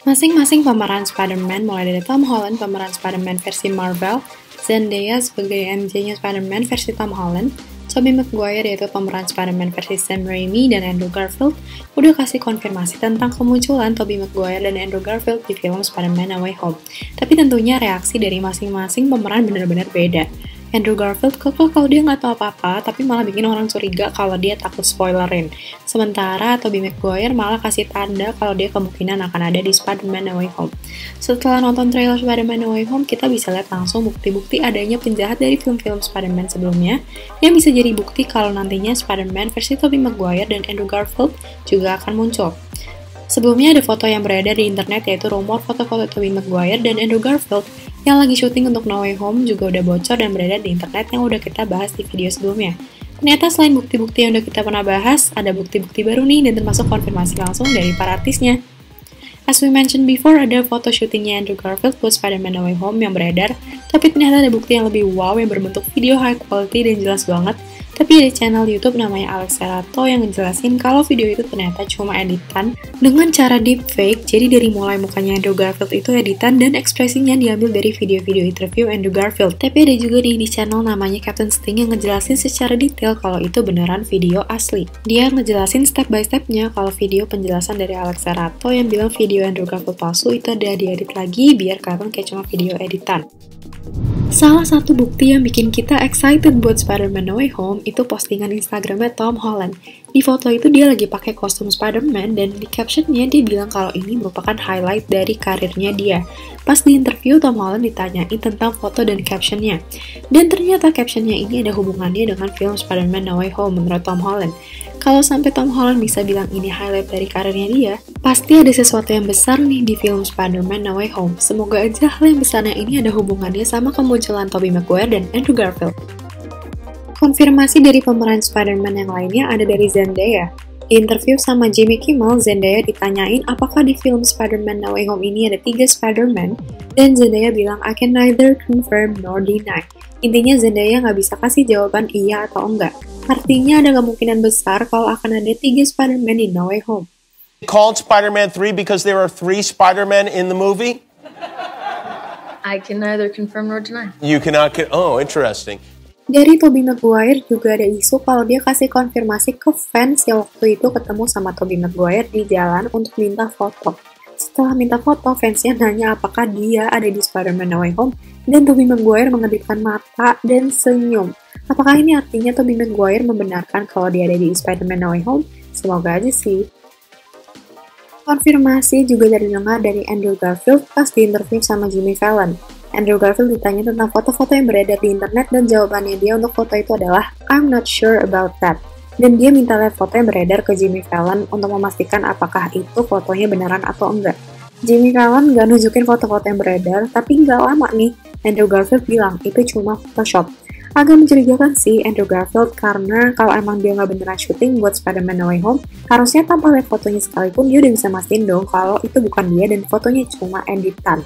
Masing-masing pemeran Spider-Man mulai dari Tom Holland pemeran Spider-Man versi Marvel, Zendaya sebagai MJ-nya Spider-Man versi Tom Holland, Tobey Maguire yaitu pemeran Spider-Man versi Sam Raimi dan Andrew Garfield udah kasih konfirmasi tentang kemunculan Tobey Maguire dan Andrew Garfield di film Spider-Man No Way Home. Tapi tentunya reaksi dari masing-masing pemeran benar-benar beda. Andrew Garfield kekeh kalau dia nggak tahu apa-apa, tapi malah bikin orang curiga kalau dia takut spoilerin. Sementara Tobey Maguire malah kasih tanda kalau dia kemungkinan akan ada di Spider-Man No Way Home. Setelah nonton trailer Spider-Man No Way Home, kita bisa lihat langsung bukti-bukti adanya penjahat dari film-film Spider-Man sebelumnya, yang bisa jadi bukti kalau nantinya Spider-Man versi Tobey Maguire dan Andrew Garfield juga akan muncul. Sebelumnya ada foto yang beredar di internet yaitu rumor foto-foto Tobey Maguire dan Andrew Garfield yang lagi syuting untuk No Way Home juga udah bocor dan beredar di internet yang udah kita bahas di video sebelumnya. Ternyata selain bukti-bukti yang udah kita pernah bahas, ada bukti-bukti baru nih dan termasuk konfirmasi langsung dari para artisnya. As we mentioned before, ada foto syutingnya Andrew Garfield buat Spider-Man No Way Home yang beredar, tapi ternyata ada bukti yang lebih wow yang berbentuk video high quality dan jelas banget. Tapi ada channel YouTube namanya Alex Serato yang ngejelasin kalau video itu ternyata cuma editan dengan cara deepfake, jadi dari mulai mukanya Andrew Garfield itu editan dan ekspresinya diambil dari video-video interview Andrew Garfield. Tapi ada juga di channel namanya Captain Sting yang ngejelasin secara detail kalau itu beneran video asli. Dia ngejelasin step by stepnya kalau video penjelasan dari Alex Serato yang bilang video Andrew Garfield palsu itu udah diedit lagi biar kelihatan kayak cuma video editan. Salah satu bukti yang bikin kita excited buat Spider-Man No Way Home itu postingan Instagramnya Tom Holland. Di foto itu dia lagi pakai kostum Spider-Man dan di captionnya dia bilang kalau ini merupakan highlight dari karirnya dia. Pas di interview, Tom Holland ditanyain tentang foto dan captionnya. Dan ternyata captionnya ini ada hubungannya dengan film Spider-Man No Way Home menurut Tom Holland. Kalau sampai Tom Holland bisa bilang ini highlight dari karirnya dia, pasti ada sesuatu yang besar nih di film Spider-Man No Way Home. Semoga aja hal yang besarnya ini ada hubungannya sama kemunculan Tobey Maguire dan Andrew Garfield. Konfirmasi dari pemeran Spider-Man yang lainnya ada dari Zendaya. Di interview sama Jimmy Kimmel, Zendaya ditanyain apakah di film Spider-Man No Way Home ini ada 3 Spider-Man, dan Zendaya bilang, I can neither confirm nor deny. Intinya Zendaya nggak bisa kasih jawaban iya atau enggak. Artinya ada kemungkinan besar kalau akan ada 3 Spider-Man di No Way Home. Called Spider-Man 3 because there are 3 Spider-Men in the movie? I can neither confirm nor deny. You cannot oh, interesting. Dari Tobey Maguire juga ada isu kalau dia kasih konfirmasi ke fans yang waktu itu ketemu sama Tobey Maguire di jalan untuk minta foto. Setelah minta foto, fansnya nanya apakah dia ada di Spider-Man No Way Home, dan Tobey Maguire mengedipkan mata dan senyum. Apakah ini artinya Tobey Maguire membenarkan kalau dia ada di Spider-Man No Way Home? Semoga aja sih. Konfirmasi juga terdengar dari Andrew Garfield pas di interview sama Jimmy Fallon. Andrew Garfield ditanya tentang foto-foto yang beredar di internet dan jawabannya dia untuk foto itu adalah I'm not sure about that. Dan dia minta lihat foto yang beredar ke Jimmy Fallon untuk memastikan apakah itu fotonya beneran atau enggak. Jimmy Fallon nggak nunjukin foto-foto yang beredar, tapi nggak lama nih, Andrew Garfield bilang itu cuma Photoshop. Agak mencurigakan sih Andrew Garfield karena kalau emang dia nggak beneran syuting buat Spider-Man No Way Home, harusnya tanpa lihat fotonya sekalipun dia udah bisa mastiin dong kalau itu bukan dia dan fotonya cuma editan.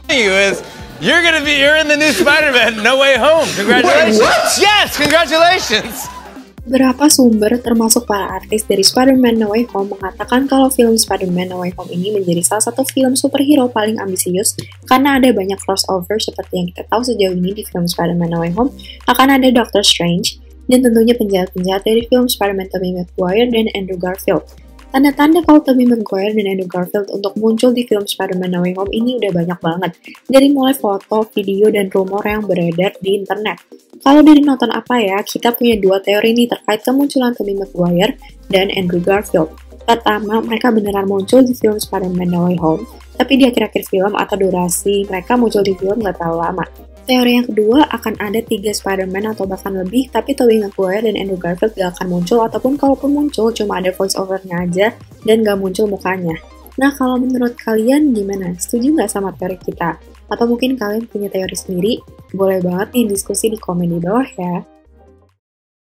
You're in the new Spider-Man No Way Home. Congratulations. Wait, what? Yes, congratulations. Beberapa sumber, termasuk para artis dari Spider-Man No Way Home, mengatakan kalau film Spider-Man No Way Home ini menjadi salah satu film superhero paling ambisius karena ada banyak crossover seperti yang kita tahu sejauh ini di film Spider-Man No Way Home, akan ada Doctor Strange, dan tentunya penjahat-penjahat dari film Spider-Man Tobey Maguire dan Andrew Garfield. Tanda-tanda kalau Tobey Maguire dan Andrew Garfield untuk muncul di film Spider-Man No Way Home ini udah banyak banget, dari mulai foto, video, dan rumor yang beredar di internet. Kalau dari nonton apa ya, kita punya 2 teori nih terkait kemunculan Tobey Maguire dan Andrew Garfield. Pertama, mereka beneran muncul di film Spider-Man No Way Home, tapi di akhir-akhir film atau durasi mereka muncul di film gak terlalu lama. Teori yang kedua, akan ada 3 Spider-Man atau bahkan lebih, tapi Tobey Maguire dan Andrew Garfield gak akan muncul, ataupun kalaupun muncul, cuma ada voice-over-nya aja, dan gak muncul mukanya. Nah, kalau menurut kalian gimana? Setuju nggak sama teori kita? Atau mungkin kalian punya teori sendiri? Boleh banget nih diskusi di komen di bawah ya.